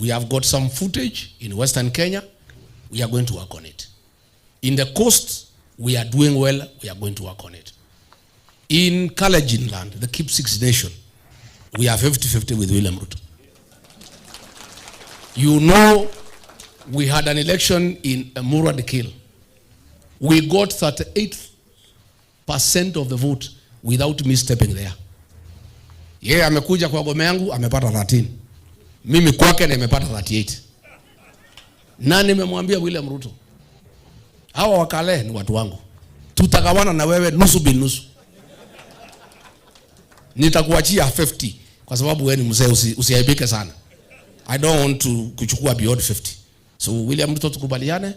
We have got some footage in Western Kenya. We are going to work on it. In the coast, we are doing well. We are going to work on it. In Kalenjin land, the Keep Six Nation, we are 50-50 with William Ruto. You know, we had an election in Muradikil. We got 38% of the vote without me stepping there. Yeye amekuja kwa gome yangu amepata 13. Mimi kwake nimepata 38. Na nimemwambia William Ruto, hawa wakale ni watu wangu. Tutagawana na wewe nusu bin nusu. Nitakuachia 50 kwa sababu wewe ni mzee, usiaibike sana. I don't want to kuchukua beyond 50. So William Ruto, tukubaliane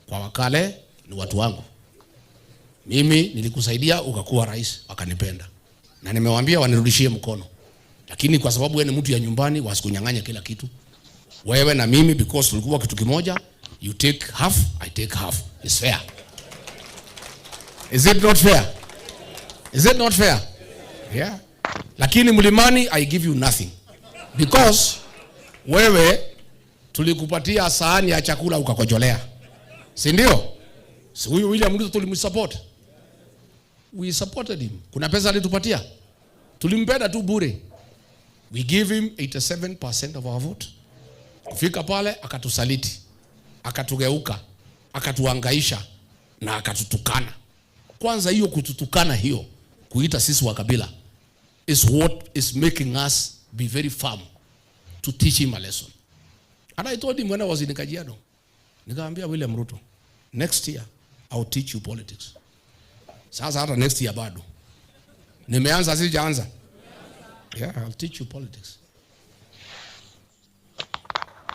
kwa wakale ni watu wangu. Mimi nilikusaidia ukakuwa rais, wakanipenda. Na nimewaambia wanirudishie mkono. Lakini kwa sababu wewe ni mtu ya nyumbani, wasikunyang'anya kila kitu. Wewe na mimi, because tulikuwa kitu kimoja, you take half, I take half. It's fair. Is it not fair? Is it not fair? Yeah. Lakini Mlimani, I give you nothing. Because wewe tulikupatia sahani ya chakula ukakojolea. Si ndio? Si huyu William Ruto tulimsupport. We supported him. Kuna pesa alitupatia? Tulimpenda tu bure. We give him 87% of our vote. Kufika pale akatusaliti, akatugeuka, akatuhangaisha na akatutukana. Kwanza hiyo kututukana hiyo, kuita sisi wa kabila, is what is making us be very firm to teach him a lesson. And I told him when I was in Kajiado, nikamwambia William Ruto, next year I'll teach you politics. Sasa hata next year bado. Nimeanza sijaanza. Yeah, I'll teach you politics.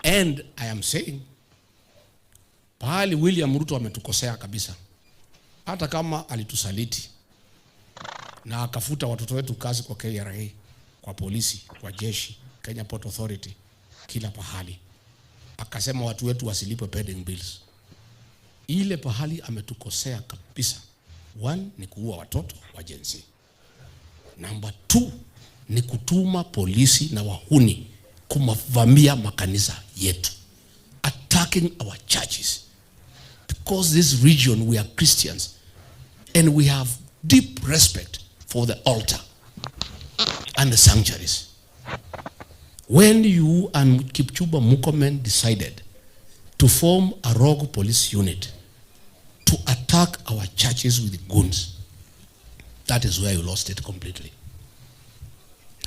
And I am saying, pahali William Ruto ametukosea kabisa. Hata kama alitusaliti na akafuta watoto wetu kazi kwa KRA, kwa polisi, kwa jeshi, Kenya Port Authority, kila pahali. Akasema watu wetu wasilipwe pending bills. Ile pahali ametukosea kabisa. 1 ni kuua watoto wa Gen Z. Number 2 ni kutuma polisi na wahuni kumavamia makanisa yetu, attacking our churches. Because this region, we are Christians and we have deep respect for the altar and the sanctuaries. When you and Kipchumba Murkomen decided to form a rogue police unit to attack our churches with guns, that is where you lost it completely.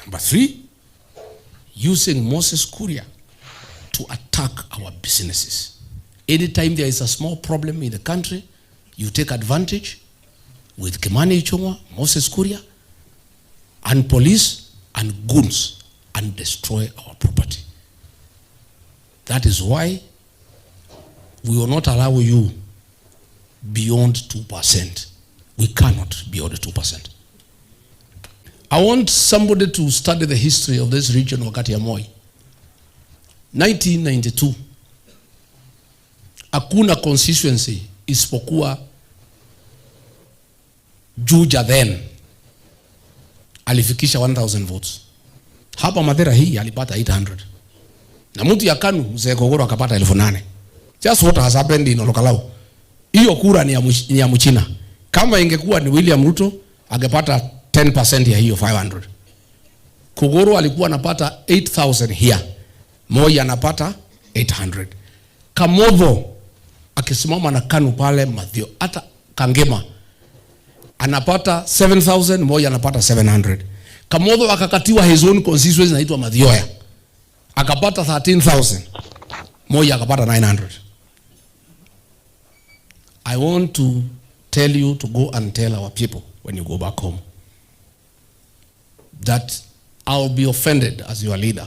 Number 3, using Moses Kuria to attack our businesses. Anytime there is a small problem in the country, you take advantage with Kimani Ichung'wa, Moses Kuria, and police and guns and destroy our property. That is why we will not allow you beyond 2%. We cannot beyond 2%. I want somebody to study the history of this region wakati ya Moi. 1992. Hakuna constituency isipokuwa Juja then alifikisha 1000 votes. Hapa Mathira hii alipata 800. Na mtu ya KANU Mzee Kogoro akapata 1800. Just what has happened in Olkalau. Hiyo kura ni ya Mchina. Kama ingekuwa ni William Ruto angepata 10% ya hiyo 500. Kogoro alikuwa anapata 8000 here. Moi anapata 800. Kamodho akisimama na KANU pale Mathio, hata Kangema anapata 7000, Moi anapata 700. Kamodho akakatiwa his own constituency inaitwa Mathioya, akapata 13000, Moi akapata 900. I want to tell you to go and tell our people when you go back home that I'll be offended as your leader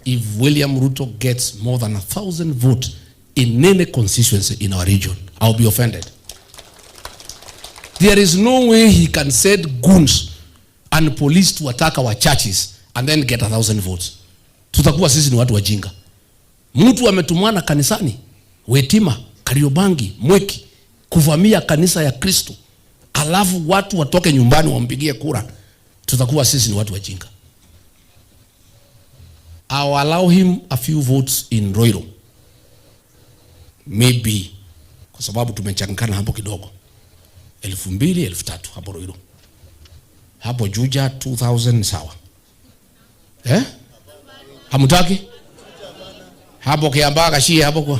if William Ruto gets more than 1000 votes in any constituency in our region. I'll be offended. There is no way he can send goons and police to attack our churches and then get 1000 votes. Tutakuwa sisi ni watu wajinga. Mtu ametumana kanisani, Wetima, Kariobangi, Mweki, kuvamia kanisa ya Kristo, alafu watu watoke nyumbani wampigie kura. Tutakuwa sisi ni watu wajinga. I'll allow him a few votes in Roiro. Maybe kwa sababu tumechangana hapo kidogo. 2,000, 3,000 hapo Roiro. Hapo Juja 2,000 sawa. Hamutaki? Hapo Kiambaa Kashie hapo kwa.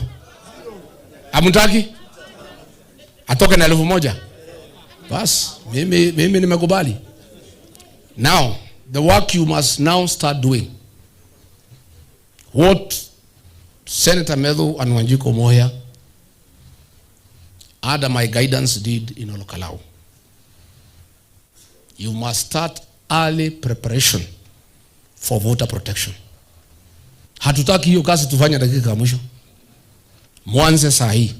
Hamutaki? Atoke na 1,000. Bas, mimi nimekubali. Now, the work you must now start doing. What Senator Medhu and Wanjiko Moya under my guidance did in Olokalou. You must start early preparation for voter protection. Hatutaki hiyo kazi tufanye dakika ya mwisho. Mwanze saa hii.